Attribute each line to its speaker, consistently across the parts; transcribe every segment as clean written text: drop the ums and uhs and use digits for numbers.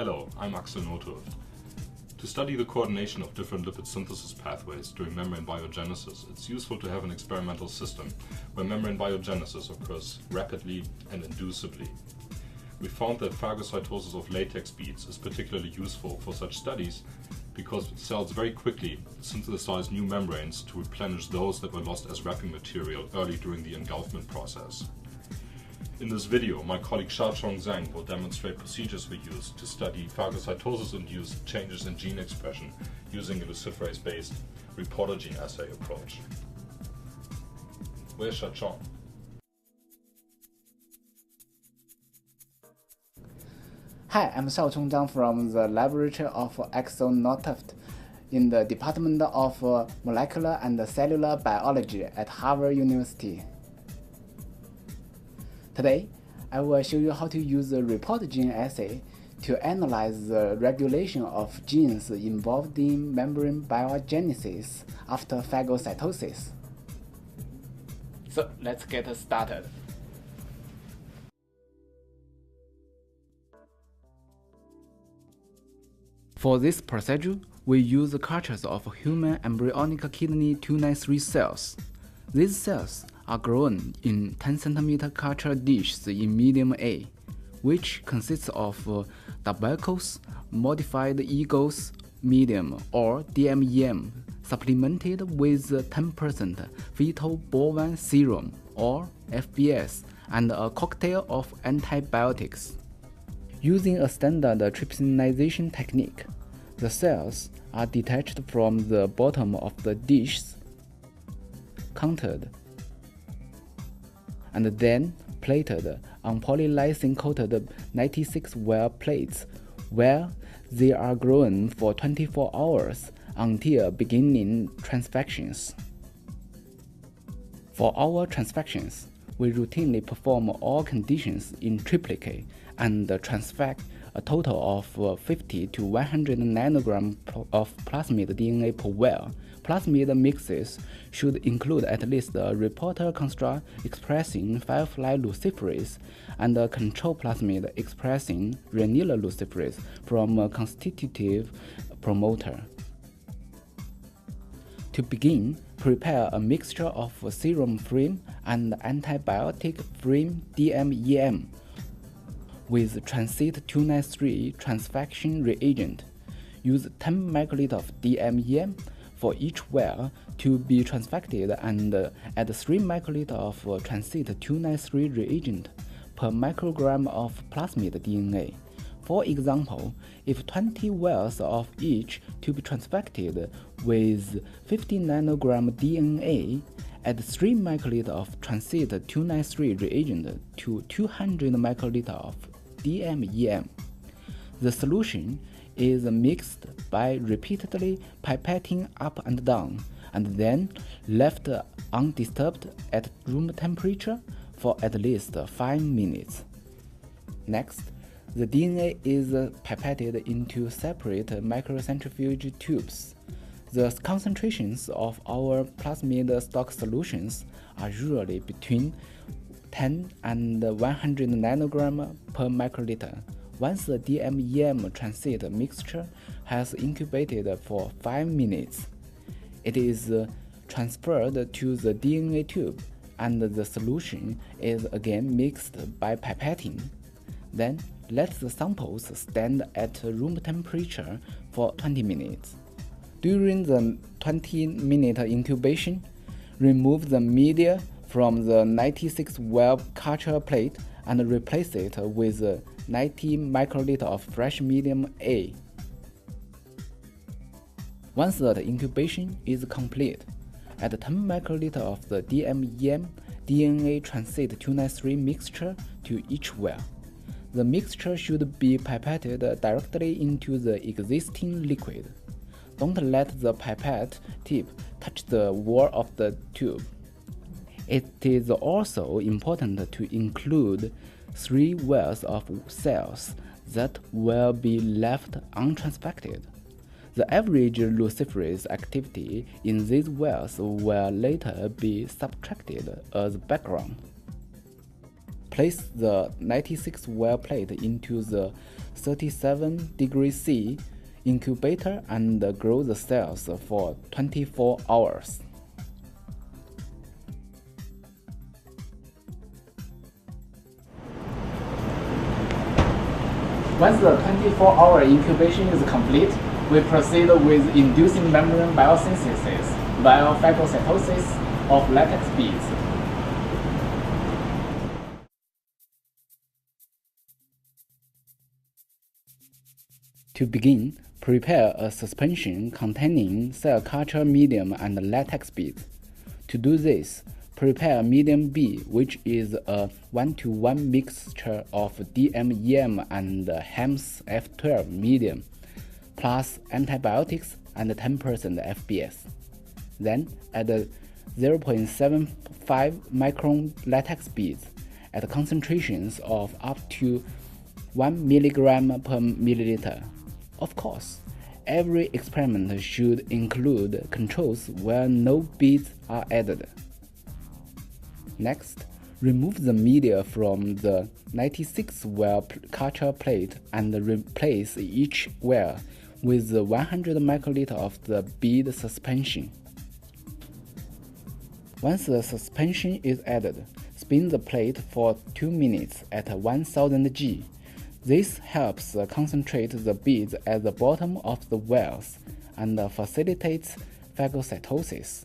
Speaker 1: Hello, I'm Axel Nothoff. To study the coordination of different lipid synthesis pathways during membrane biogenesis, it's useful to have an experimental system where membrane biogenesis occurs rapidly and inducibly. We found that phagocytosis of latex beads is particularly useful for such studies because cells very quickly synthesize new membranes to replenish those that were lost as wrapping material early during the engulfment process. In this video, my colleague Xiaochong Zhang will demonstrate procedures we use to study phagocytosis-induced changes in gene expression using a luciferase-based reporter gene assay approach. Where's Xiaochong?
Speaker 2: Hi, I'm Xiaochong Zhang from the Laboratory of Axel Nothoff in the Department of Molecular and Cellular Biology at Harvard University. Today, I will show you how to use the reporter gene assay to analyze the regulation of genes involved in membrane biogenesis after phagocytosis. So let's get started. For this procedure, we use cultures of human embryonic kidney 293 cells. These cells are grown in 10 cm culture dishes in medium A, which consists of tubercles, modified Eagles medium or DMEM, supplemented with 10% fetal bovine serum or FBS and a cocktail of antibiotics. Using a standard trypsinization technique, the cells are detached from the bottom of the dishes, counted, and then plated on polylysin-coated 96-well plates where they are grown for 24 hours until beginning transfections. For our transfections, we routinely perform all conditions in triplicate and transfect a total of 50 to 100 nanograms of plasmid DNA per well. Plasmid mixes should include at least a reporter construct expressing 5-luciferase and a control plasmid expressing renylluciferase from a constitutive promoter. To begin, prepare a mixture of serum-free and antibiotic-free DMEM with transit 293 transfection reagent. Use 10 microliters of DMEM for each well to be transfected and add 3 microliters of transit 293 reagent per microgram of plasmid DNA. For example, if 20 wells of each to be transfected with 50 nanogram DNA, add 3 microliters of transit 293 reagent to 200 microliters of DMEM. The solution is mixed by repeatedly pipetting up and down, and then left undisturbed at room temperature for at least 5 minutes. Next, the DNA is pipetted into separate microcentrifuge tubes. The concentrations of our plasmid stock solutions are usually between 10 and 100 nanogram per microliter. Once the DMEM transit mixture has incubated for 5 minutes, it is transferred to the DNA tube and the solution is again mixed by pipetting. Then let the samples stand at room temperature for 20 minutes. During the 20-minute incubation, remove the media from the 96-well culture plate and replace it with 90 microliters of fresh medium A. Once the incubation is complete, add 10 microliters of the DMEM DNA transit 293 mixture to each well. The mixture should be pipetted directly into the existing liquid. Don't let the pipette tip touch the wall of the tube. It is also important to include 3 wells of cells that will be left untransfected. The average luciferase activity in these wells will later be subtracted as background. place the 96 well plate into the 37 degrees C incubator and grow the cells for 24 hours. Once the 24-hour incubation is complete, we proceed with inducing membrane biosynthesis via phagocytosis of latex beads. To begin, prepare a suspension containing cell culture medium and latex beads. To do this, prepare medium B, which is a 1:1 mixture of DM-EM and HEMS F12 medium, plus antibiotics and 10% FBS. Then add 0.75 micron latex beads at concentrations of up to 1 milligram per milliliter. Of course, every experiment should include controls where no beads are added. Next, remove the media from the 96 well culture plate and replace each well with 100 microliter of the bead suspension. Once the suspension is added, spin the plate for 2 minutes at 1000 G. This helps concentrate the beads at the bottom of the wells and facilitates phagocytosis.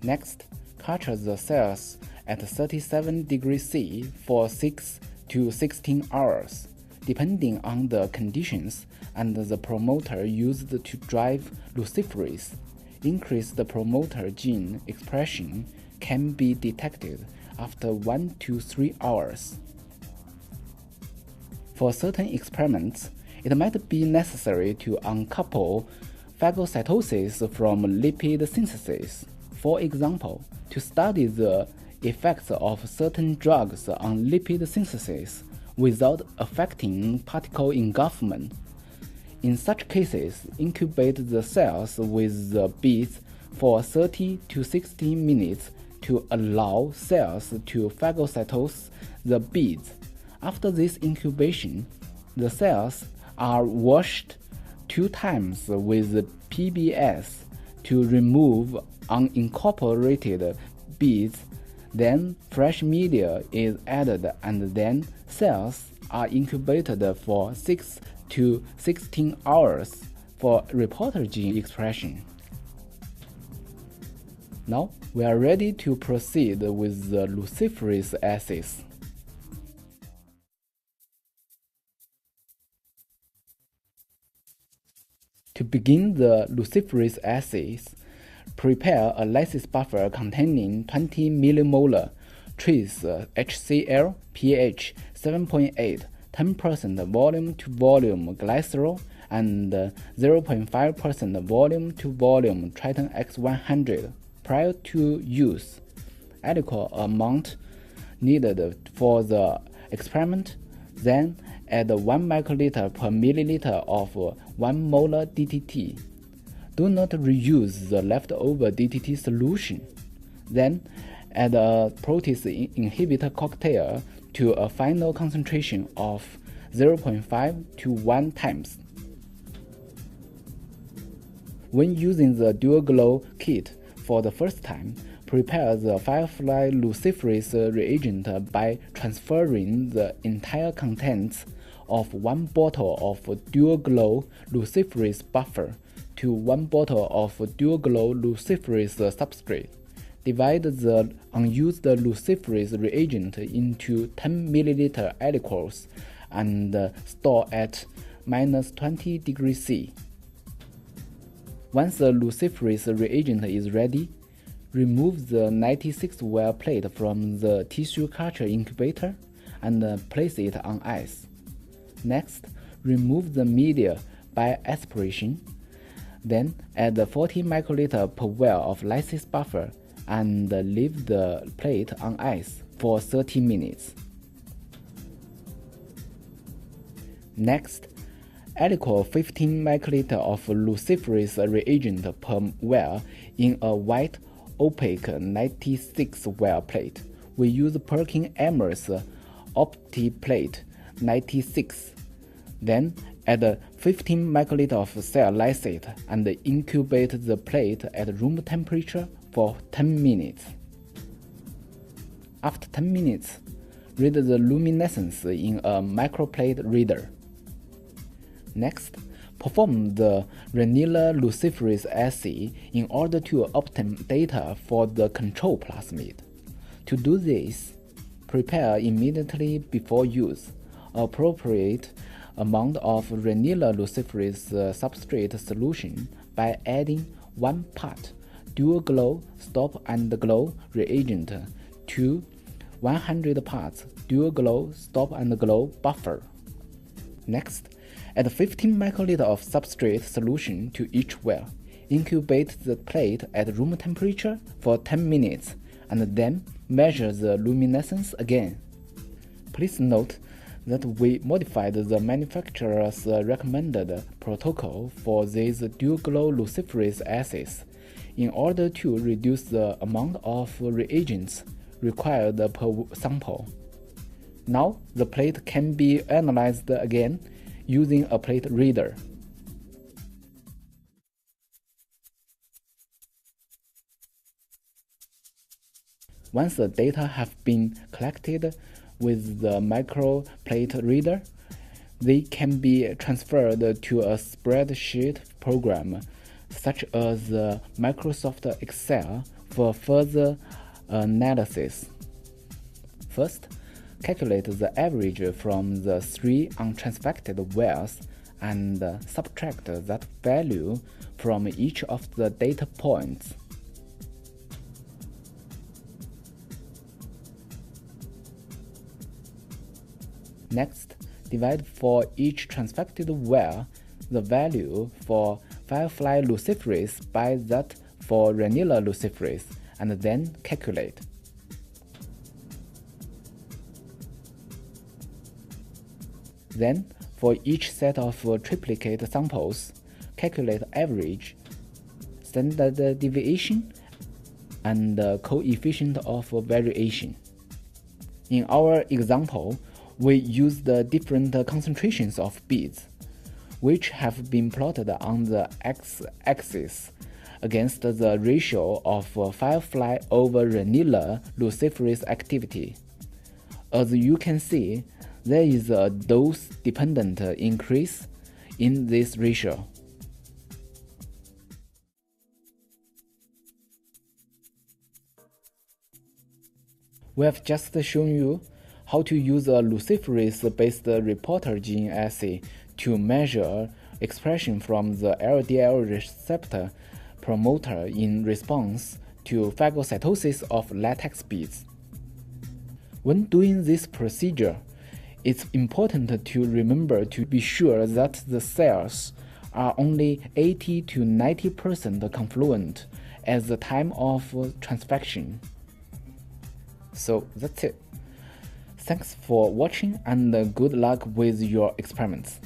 Speaker 2: Next, culture the cells at 37 degrees C for 6 to 16 hours, depending on the conditions and the promoter used to drive luciferase. Increased promoter gene expression can be detected after 1 to 3 hours. For certain experiments, it might be necessary to uncouple phagocytosis from lipid synthesis. For example, to study the effects of certain drugs on lipid synthesis without affecting particle engulfment. In such cases, incubate the cells with the beads for 30 to 60 minutes to allow cells to phagocytose the beads. After this incubation, the cells are washed 2 times with PBS to remove unincorporated beads. Then fresh media is added and then cells are incubated for 6 to 16 hours for reporter gene expression. Now we are ready to proceed with the luciferase assays. To begin the luciferase assays, prepare a lysis buffer containing 20 millimolar trace HCl, pH 7.8, 10% volume-to-volume glycerol, and 0.5% volume-to-volume Triton X100 prior to use. Adequate amount needed for the experiment. Then add 1 microliter per milliliter of 1 molar DTT. Do not reuse the leftover DTT solution. Then add a protease inhibitor cocktail to a final concentration of 0.5 to 1 times. When using the Dual-Glo kit for the first time, prepare the Firefly luciferase reagent by transferring the entire contents of 1 bottle of Dual-Glo luciferase buffer to 1 bottle of Dual-Glo luciferase substrate. Divide the unused luciferase reagent into 10 ml aliquots and store at -20 degrees C. Once the luciferase reagent is ready, remove the 96 well plate from the tissue culture incubator and place it on ice. Next, remove the media by aspiration. Then add 40 microliter per well of lysis buffer and leave the plate on ice for 30 minutes. Next, aliquot 15 microliter of luciferase reagent per well in a white opaque 96 well plate we use Perkin-Elmer's OptiPlate 96. Then add 15 microliter of cell lysate and incubate the plate at room temperature for 10 minutes. After 10 minutes, read the luminescence in a microplate reader. Next, perform the vanilla luciferase assay in order to obtain data for the control plasmid. To do this, prepare immediately before use appropriate amount of vanilla luciferase substrate solution by adding 1 part Dual-Glo stop and glow reagent to 100 parts Dual-Glo stop and glow buffer. Next, add 15 microliter of substrate solution to each well. Incubate the plate at room temperature for 10 minutes and then measure the luminescence again. Please note that we modified the manufacturer's recommended protocol for these Dual-Glo luciferase assays in order to reduce the amount of reagents required per sample. Now the plate can be analyzed again using a plate reader. Once the data have been collected with the microplate reader, they can be transferred to a spreadsheet program such as Microsoft Excel for further analysis. First, calculate the average from the 3 untransfected wells and subtract that value from each of the data points. Next, divide for each transfected well the value for firefly luciferase by that for vanilla luciferase and then calculate. Then, for each set of triplicate samples, calculate average, standard deviation, and coefficient of variation. In our example, we used different concentrations of beads, which have been plotted on the x-axis against the ratio of firefly over vanilla luciferase activity. As you can see, there is a dose-dependent increase in this ratio. We have just shown you how to use a luciferase-based reporter gene assay to measure expression from the LDL receptor promoter in response to phagocytosis of latex beads. When doing this procedure, it's important to remember to be sure that the cells are only 80 to 90% confluent at the time of transfection. So that's it. Thanks for watching and good luck with your experiments.